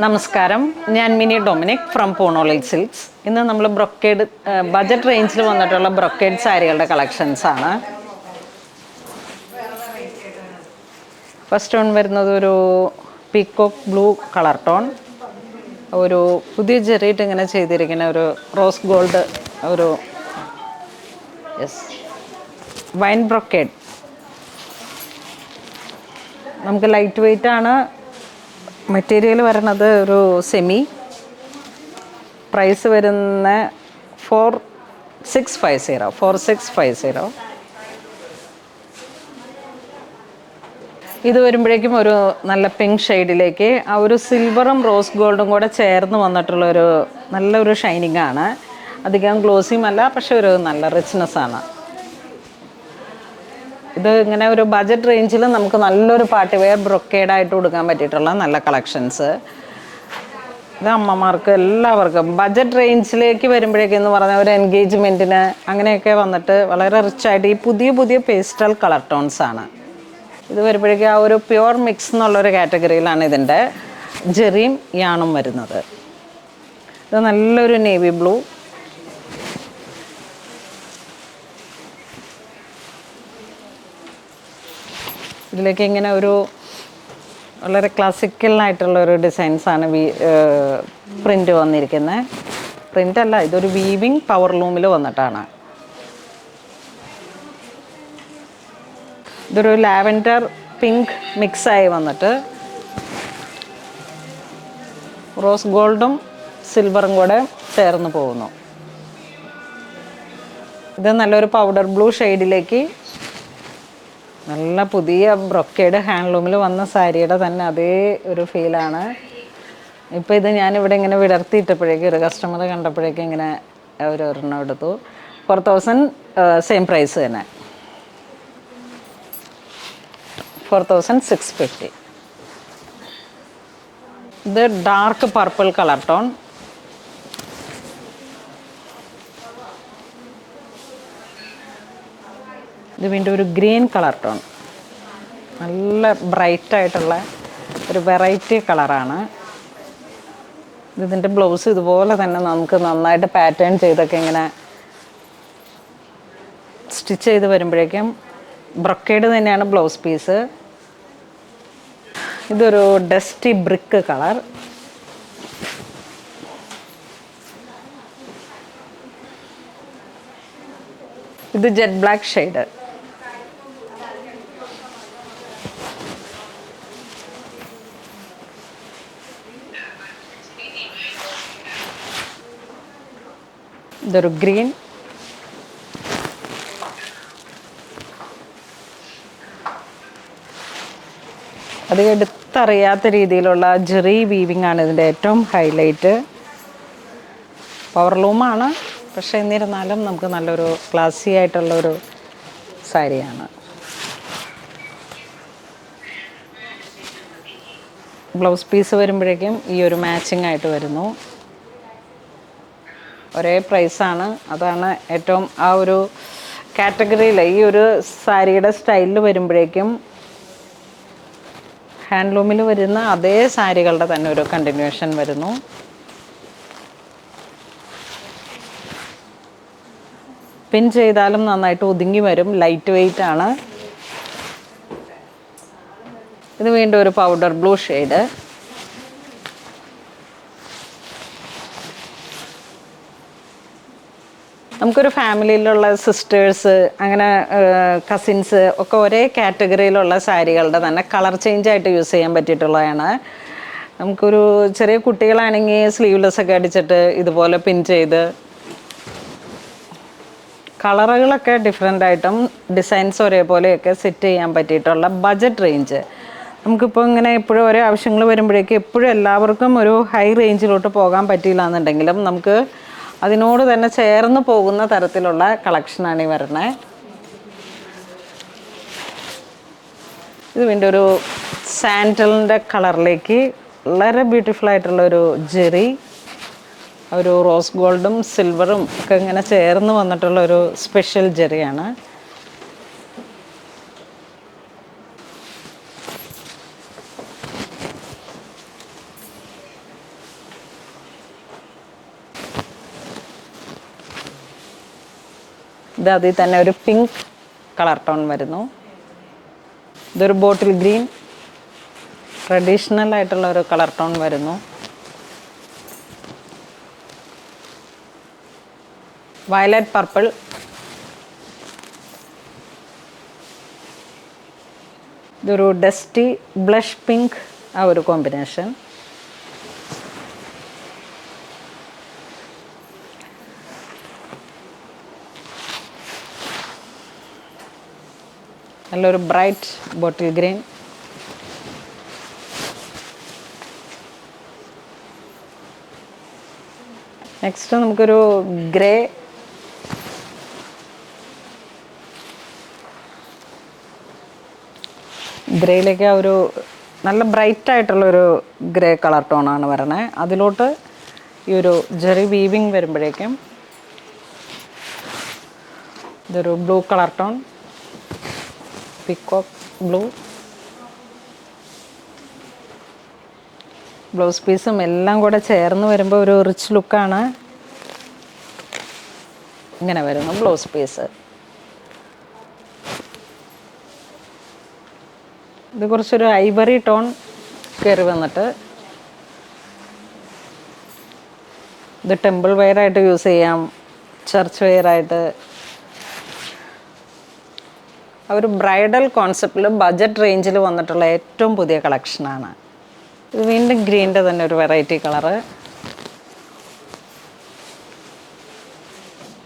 നമസ്കാരം, ഞാൻ mini Dominic from പൂണോളിൽ silks. ഇന്ന് നമ്മൾ ബ്രൊക്കേഡ് ബജറ്റ് റേഞ്ചിൽ വന്നിട്ടുള്ള ബ്രൊക്കേഡ് സാരികളുടെ കളക്ഷൻസ് ആണ്. ഫസ്റ്റ് ടോൺ വരുന്നത് ഒരു പീക്കോക്ക് ബ്ലൂ കളർ ടോൺ, ഒരു പുതിയ ജെറിയിട്ട് ഇങ്ങനെ ചെയ്തിരിക്കുന്ന ഒരു റോസ് ഗോൾഡ്, ഒരു വൈൻ ബ്രൊക്കേഡ്. നമുക്ക് ലൈറ്റ് വെയ്റ്റ് ആണ്. മെറ്റീരിയൽ വരുന്നത് ഒരു സെമി. പ്രൈസ് വരുന്ന 4650. ഇത് വരുമ്പോഴേക്കും ഒരു നല്ല പിങ്ക് ഷെയ്ഡിലേക്ക് ആ ഒരു സിൽവറും റോസ് ഗോൾഡും കൂടെ ചേർന്ന് വന്നിട്ടുള്ളൊരു നല്ലൊരു ഷൈനിങ് ആണ്. അധികം ഗ്ലോസിയും അല്ല, പക്ഷെ ഒരു നല്ല റിച്ച്നെസ് ആണ്. ഇത് ഇങ്ങനെ ഒരു ബജറ്റ് റേഞ്ചിൽ നമുക്ക് നല്ലൊരു പാർട്ടി വെയർ ബ്രൊക്കേഡായിട്ട് കൊടുക്കാൻ പറ്റിയിട്ടുള്ള നല്ല കളക്ഷൻസ്. ഇത് അമ്മമാർക്ക് എല്ലാവർക്കും ബജറ്റ് റേഞ്ചിലേക്ക് വരുമ്പോഴേക്കെന്ന് പറഞ്ഞാൽ ഒരു എൻഗേജ്മെൻറ്റിന് അങ്ങനെയൊക്കെ വന്നിട്ട് വളരെ റിച്ചായിട്ട് ഈ പുതിയ പുതിയ പേസ്റ്റൽ കളർ ടോൺസ് ആണ്. ഇത് വരുമ്പോഴേക്കും ആ ഒരു പ്യുവർ മിക്സ് എന്നുള്ളൊരു കാറ്റഗറിയിലാണ് ഇതിൻ്റെ ജെറിയും യാണും വരുന്നത്. ഇത് നല്ലൊരു നേവി ബ്ലൂ, ഇതിലേക്ക് ഇങ്ങനെ ഒരു വളരെ ക്ലാസിക്കലായിട്ടുള്ളൊരു ഡിസൈൻസാണ് പ്രിൻ്റ് വന്നിരിക്കുന്നത്. പ്രിൻ്റല്ല, ഇതൊരു വീവിങ് പവർ ലൂമിൽ വന്നിട്ടാണ്. ഇതൊരു ലാവൻഡർ പിങ്ക് മിക്സായി വന്നിട്ട് റോസ് ഗോൾഡും സിൽവറും കൂടെ ചേർന്ന് പോകുന്നു. ഇത് നല്ലൊരു പൗഡർ ബ്ലൂ ഷെയ്ഡിലേക്ക് നല്ല പുതിയ ബ്രൊക്കേഡ് ഹാൻഡ്ലൂമിൽ വന്ന സാരിയുടെ തന്നെ അതേ ഒരു ഫീലാണ്. ഇപ്പോൾ ഇത് ഞാനിവിടെ ഇങ്ങനെ വിടർത്തിയിട്ടപ്പോഴേക്കും ഒരു കസ്റ്റമർ കണ്ടപ്പോഴേക്കും ഇങ്ങനെ ഒരു ഒരെണ്ണം എടുത്തു. 4000 സെയിം പ്രൈസ് തന്നെ, 4650. ഇത് ഡാർക്ക് പർപ്പിൾ കളർ ടോൺ. ഇത് വീണ്ടും ഒരു ഗ്രീൻ കളർ ടോൺ, നല്ല ബ്രൈറ്റായിട്ടുള്ള ഒരു വെറൈറ്റി കളറാണ്. ഇതിൻ്റെ ബ്ലൗസ് ഇതുപോലെ തന്നെ നമുക്ക് നന്നായിട്ട് പാറ്റേൺ ചെയ്തൊക്കെ ഇങ്ങനെ സ്റ്റിച്ച് ചെയ്ത് വരുമ്പോഴേക്കും ബ്രൊക്കേഡ് തന്നെയാണ് ബ്ലൗസ് പീസ്. ഇതൊരു ഡസ്റ്റി ബ്രിക്ക് കളർ. ഇത് ജെറ്റ് ബ്ലാക്ക് ഷെയ്ഡ്. ഇതൊരു ഗ്രീൻ. അധികം എടുത്തറിയാത്ത രീതിയിലുള്ള ജെറി വീവിങ് ആണ് ഇതിൻ്റെ ഏറ്റവും ഹൈലൈറ്റ്. പവർ ലൂമാണ്, പക്ഷേ എന്നിരുന്നാലും നമുക്ക് നല്ലൊരു ക്ലാസി ആയിട്ടുള്ളൊരു സാരിയാണ്. ബ്ലൗസ് പീസ് വരുമ്പോഴേക്കും ഈ ഒരു മാച്ചിങ് ആയിട്ട് വരുന്നു. ഒരേ പ്രൈസാണ്. അതാണ് ഏറ്റവും ആ ഒരു കാറ്റഗറിയിൽ ഈ ഒരു സാരിയുടെ സ്റ്റൈലിൽ വരുമ്പോഴേക്കും ഹാൻഡ്ലൂമിൽ വരുന്ന അതേ സാരികളുടെ തന്നെ ഒരു കണ്ടിന്യൂഷൻ വരുന്നു. പിൻ ചെയ്താലും നന്നായിട്ട് ഒതുങ്ങി വരും. ലൈറ്റ് വെയ്റ്റ് ആണ്. ഇത് വീണ്ടും ഒരു പൗഡർ ബ്ലൂ ഷെയ്ഡ്. നമുക്കൊരു ഫാമിലിയിലുള്ള സിസ്റ്റേഴ്സ്, അങ്ങനെ കസിൻസ് ഒക്കെ ഒരേ കാറ്റഗറിയിലുള്ള സാരികളുടെ തന്നെ കളർ ചേഞ്ച് ആയിട്ട് യൂസ് ചെയ്യാൻ പറ്റിയിട്ടുള്ളതാണ്. നമുക്കൊരു ചെറിയ കുട്ടികളാണെങ്കിൽ സ്ലീവ്ലെസ് ഒക്കെ അടിച്ചിട്ട് ഇതുപോലെ പിൻ ചെയ്ത് കളറുകളൊക്കെ ഡിഫറെൻ്റ് ആയിട്ടും ഡിസൈൻസ് ഒരേപോലെയൊക്കെ സെറ്റ് ചെയ്യാൻ പറ്റിയിട്ടുള്ള ബജറ്റ് റേഞ്ച്. നമുക്കിപ്പോൾ ഇങ്ങനെ എപ്പോഴും ഓരോ ആവശ്യങ്ങൾ വരുമ്പോഴേക്കും എപ്പോഴും എല്ലാവർക്കും ഒരു ഹൈ റേഞ്ചിലോട്ട് പോകാൻ പറ്റിയില്ല എന്നുണ്ടെങ്കിലും നമുക്ക് അതിനോട് തന്നെ ചേർന്ന് പോകുന്ന തരത്തിലുള്ള കളക്ഷനാണ് ഈ വരുന്നത്. ഇത് വീണ്ടും ഒരു സാൻഡലിൻ്റെ കളറിലേക്ക് വളരെ ബ്യൂട്ടിഫുൾ ആയിട്ടുള്ളൊരു ജെറി, ഒരു റോസ് ഗോൾഡും സിൽവറും ഒക്കെ ഇങ്ങനെ ചേർന്ന് വന്നിട്ടുള്ളൊരു സ്പെഷ്യൽ ജെറിയാണ്. ഇത് അതിൽ തന്നെ ഒരു പിങ്ക് കളർ ടോൺ വരുന്നു. ഇതൊരു ബോട്ടിൽ ഗ്രീൻ ട്രഡീഷണൽ ആയിട്ടുള്ള ഒരു കളർ ടോൺ വരുന്നു. വയലറ്റ് പർപ്പിൾ, ഇതൊരു ഡസ്റ്റി ബ്ലഷ് പിങ്ക്, ആ ഒരു കോമ്പിനേഷൻ. നല്ലൊരു ബ്രൈറ്റ് ബോട്ടിൽ ഗ്രീൻ. നെക്സ്റ്റ് നമുക്കൊരു ഗ്രേ, ഗ്രേയിലേക്ക് ആ ഒരു നല്ല ബ്രൈറ്റ് ആയിട്ടുള്ളൊരു ഗ്രേ കളർ ടോണാണ് വരണേ. അതിലോട്ട് ഈ ഒരു ജെറി വീവിങ് വരുമ്പോഴേക്കും ഇതൊരു blue colour tone, peacock blue. Blouse പീസും എല്ലാം കൂടെ ചേർന്ന് വരുമ്പോൾ ഒരു റിച്ച് ലുക്കാണ്. ഇങ്ങനെ വരുന്നു ബ്ലൗസ് പീസ്. ഇത് കുറച്ചൊരു ഐവറി ടോൺ കയറി വന്നിട്ട് ഇത് ടെമ്പിൾ വെയറായിട്ട് യൂസ് ചെയ്യാം, ചർച്ച് വെയറായിട്ട്. ഒരു ബ്രൈഡൽ കോൺസെപ്റ്റിൽ ബഡ്ജറ്റ് റേഞ്ചിൽ വന്നിട്ടുള്ള ഏറ്റവും പുതിയ കളക്ഷനാണ്. ഇത് വീണ്ടും ഗ്രീൻ്റെ തന്നെ ഒരു വെറൈറ്റി കളറ്.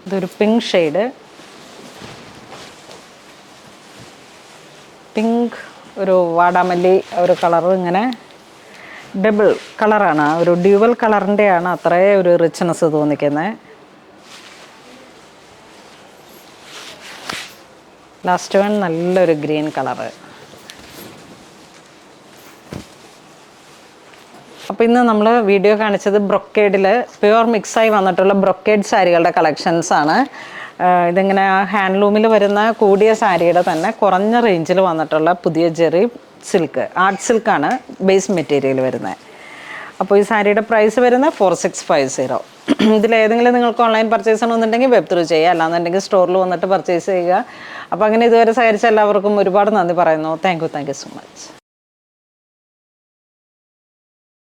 ഇതൊരു പിങ്ക് ഷെയ്ഡ്, പിങ്ക് ഒരു വാടാമല്ലി ഒരു കളറ്. ഇങ്ങനെ ഡബിൾ കളറാണ്, ഒരു ഡ്യുവൽ കളറിൻ്റെയാണ് അത്രേ ഒരു റിച്ച്നെസ് തോന്നിക്കുന്നത്. ലാസ്റ്റ് വൺ നല്ലൊരു ഗ്രീൻ കളറ്. അപ്പോൾ ഇന്ന് നമ്മൾ വീഡിയോ കാണിച്ചത് ബ്രൊക്കേഡിൽ പ്യുവർ മിക്സായി വന്നിട്ടുള്ള ബ്രൊക്കേഡ് സാരികളുടെ കളക്ഷൻസാണ്. ഇതിങ്ങനെ ഹാൻഡ്ലൂമിൽ വരുന്ന കൂടിയ സാരിയുടെ തന്നെ കുറഞ്ഞ റേഞ്ചിൽ വന്നിട്ടുള്ള പുതിയ ജെറി സിൽക്ക്, ആർട്ട് സിൽക്കാണ് ബേസ് മെറ്റീരിയൽ വരുന്നത്. അപ്പോൾ ഈ സാരിയുടെ പ്രൈസ് വരുന്നത് 4650. ഇതിലേതെങ്കിലും നിങ്ങൾക്ക് ഓൺലൈൻ പർച്ചേസ് ചെയ്യണമെന്നുണ്ടെങ്കിൽ വെബ് ത്രൂ ചെയ്യുക, അല്ലാന്നുണ്ടെങ്കിൽ സ്റ്റോറിൽ വന്നിട്ട് പർച്ചേസ് ചെയ്യുക. അപ്പോൾ അങ്ങനെ ഇതുവരെ സഹകരിച്ച എല്ലാവർക്കും ഒരുപാട് നന്ദി പറയുന്നു. Thank you so much.